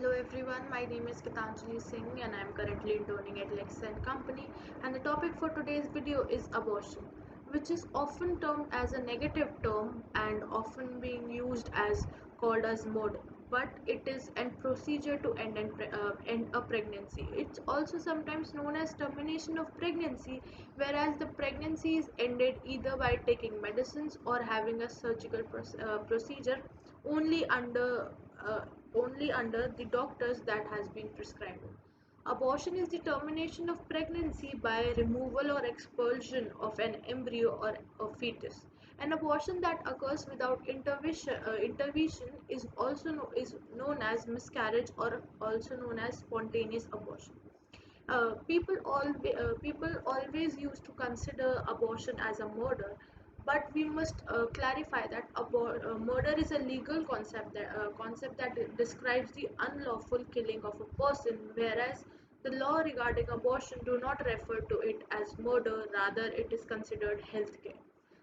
Hello everyone, my name is Gitanjali Singh and I am currently interning at Lex and Company, and the topic for today's video is abortion, which is often termed as a negative term and often being used as called as murder, but it is a procedure to end a pregnancy. It's also sometimes known as termination of pregnancy, whereas the pregnancy is ended either by taking medicines or having a procedure only under uh, only under the doctors that has been prescribed. Abortion is the termination of pregnancy by removal or expulsion of an embryo or a fetus. An abortion that occurs without intervention is known as miscarriage or also known as spontaneous abortion. People always used to consider abortion as a murder, but we must clarify that murder is a legal concept that describes the unlawful killing of a person, whereas the law regarding abortion do not refer to it as murder, rather it is considered healthcare.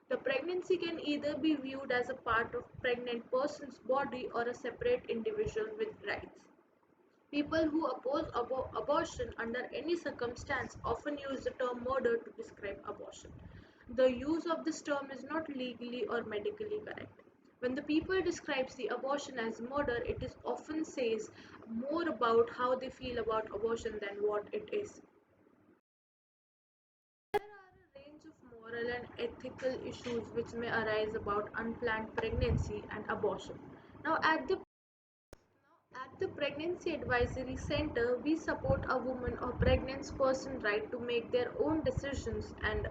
The pregnancy can either be viewed as a part of pregnant person's body or a separate individual with rights. People who oppose abortion under any circumstance often use the term murder to describe abortion. The use of this term is not legally or medically correct. When the people describes the abortion as murder, it is often says more about how they feel about abortion than what it is. There are a range of moral and ethical issues which may arise about unplanned pregnancy and abortion. Now, at the Pregnancy Advisory Center, we support a woman or pregnant person's right to make their own decisions and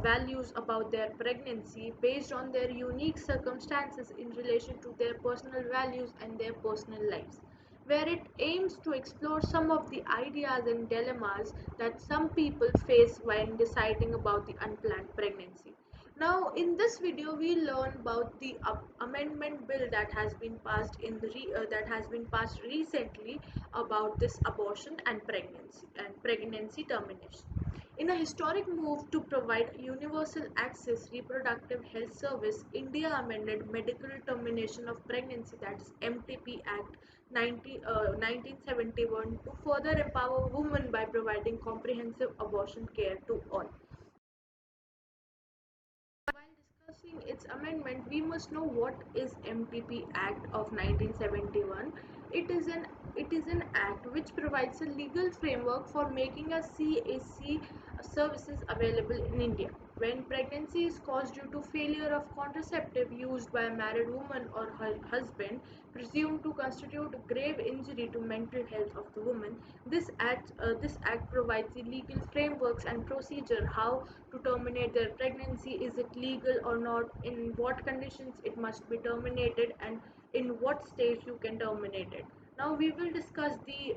values about their pregnancy based on their unique circumstances in relation to their personal values and their personal lives, where it aims to explore some of the ideas and dilemmas that some people face when deciding about the unplanned pregnancy. Now, in this video, we learn about the amendment bill that has been that has been passed recently about this abortion and pregnancy termination. In a historic move to provide universal access reproductive health service, India amended Medical Termination of Pregnancy, that is MTP Act 1971, to further empower women by providing comprehensive abortion care to all. While discussing its amendment, we must know what is MTP Act of 1971. It is an act which provides a legal framework for making a CAC services available in India. When pregnancy is caused due to failure of contraceptive used by a married woman or her husband, presumed to constitute grave injury to mental health of the woman, this act provides the legal frameworks and procedure how to terminate their pregnancy. Is it legal or not? In what conditions it must be terminated, and in what stage you can terminate it. Now we will discuss the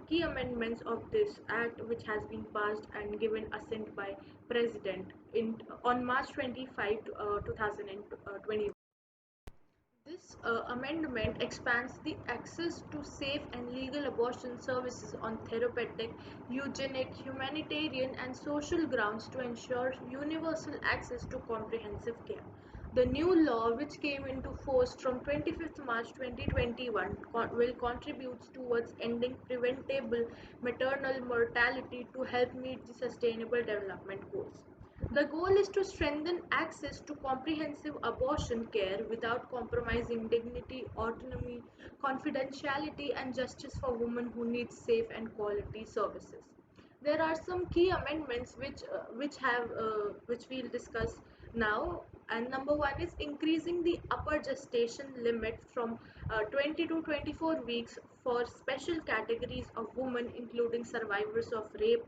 key amendments of this act, which has been passed and given assent by President on March 25, 2020. This amendment expands the access to safe and legal abortion services on therapeutic, eugenic, humanitarian, and social grounds to ensure universal access to comprehensive care. The new law, which came into force from 25th March 2021, will contribute towards ending preventable maternal mortality to help meet the Sustainable Development Goals. The goal is to strengthen access to comprehensive abortion care without compromising dignity, autonomy, confidentiality, and justice for women who need safe and quality services. There are some key amendments which we'll discuss now. And number one is increasing the upper gestation limit from 20 to 24 weeks for special categories of women, including survivors of rape,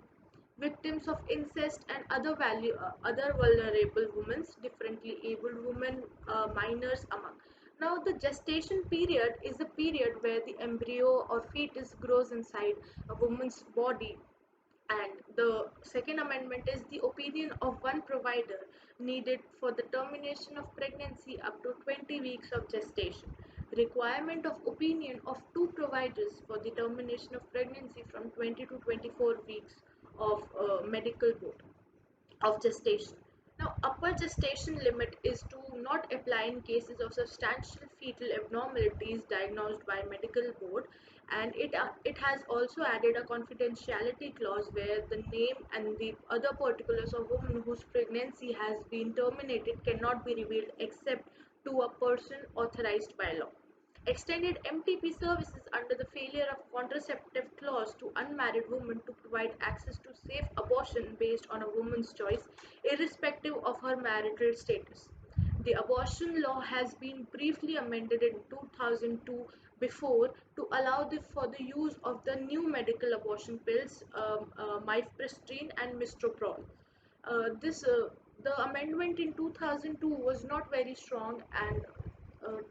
victims of incest, and other vulnerable women, differently abled women, minors among. Now, the gestation period is a period where the embryo or fetus grows inside a woman's body, and the second amendment is the opinion of one provider needed for the termination of pregnancy up to 20 weeks of gestation. Requirement of opinion of two providers for the termination of pregnancy from 20 to 24 weeks of medical board of gestation. Now, upper gestation limit is to not apply in cases of substantial fetal abnormalities diagnosed by medical board, and it has also added a confidentiality clause where the name and the other particulars of woman whose pregnancy has been terminated cannot be revealed except to a person authorized by law. Extended MTP services under the failure of contraceptive clause to unmarried women to provide access to safe abortion based on a woman's choice, irrespective of her marital status. The abortion law has been briefly amended in 2002 before to allow for the use of the new medical abortion pills, mifepristone and mistoprol. This The amendment in 2002 was not very strong, and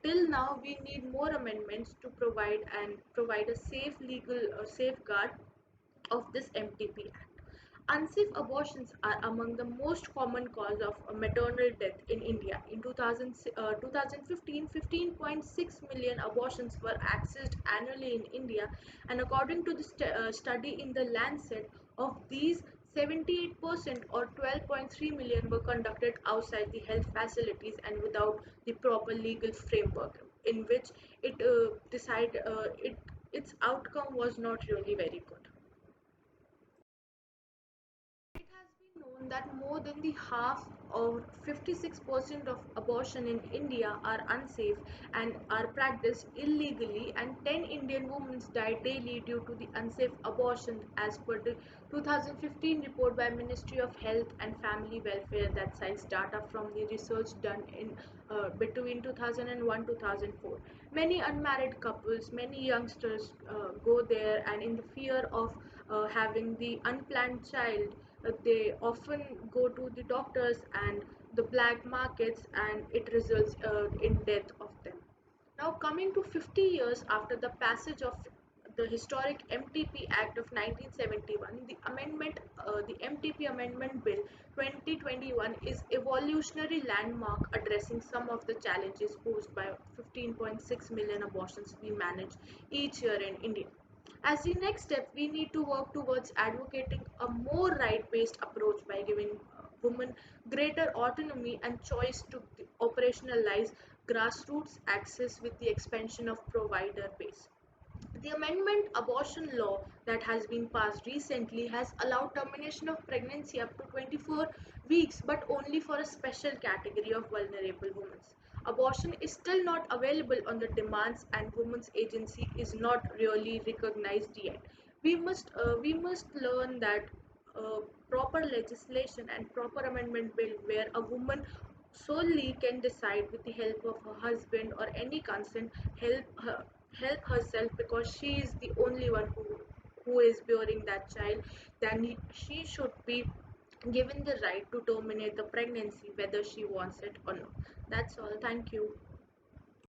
till now we need more amendments to provide a safe legal safeguard of this MTP Act. Unsafe abortions are among the most common cause of maternal death in India. In 2015, 15.6 million abortions were accessed annually in India, and according to the study in the Lancet, of these, 78% or 12.3 million were conducted outside the health facilities and without the proper legal framework, in which its outcome was not really very good. It has been known that more than the half, or 56% of abortion in India, are unsafe and are practiced illegally, and 10 Indian women die daily due to the unsafe abortion, as per the 2015 report by Ministry of Health and Family Welfare that cites data from the research done in between 2001 2004. Many unmarried couples, many youngsters go there, and in the fear of having the unplanned child, they often go to the doctors and the black markets, and it results in death of them. Now, coming to 50 years after the passage of the historic MTP Act of 1971, the MTP Amendment Bill 2021 is evolutionary landmark addressing some of the challenges posed by 15.6 million abortions we manage each year in India. As the next step, we need to work towards advocating a more right based approach by giving women greater autonomy and choice to operationalize grassroots access with the expansion of provider base. The amendment abortion law that has been passed recently has allowed termination of pregnancy up to 24 weeks, but only for a special category of vulnerable women. Abortion is still not available on the demands, and women's agency is not really recognized yet. We must learn that uh, proper legislation and proper amendment bill where a woman solely can decide with the help of her husband or any consent help herself, because she is the only one who is bearing that child, then she should be given the right to terminate the pregnancy whether she wants it or not. That's all. Thank you.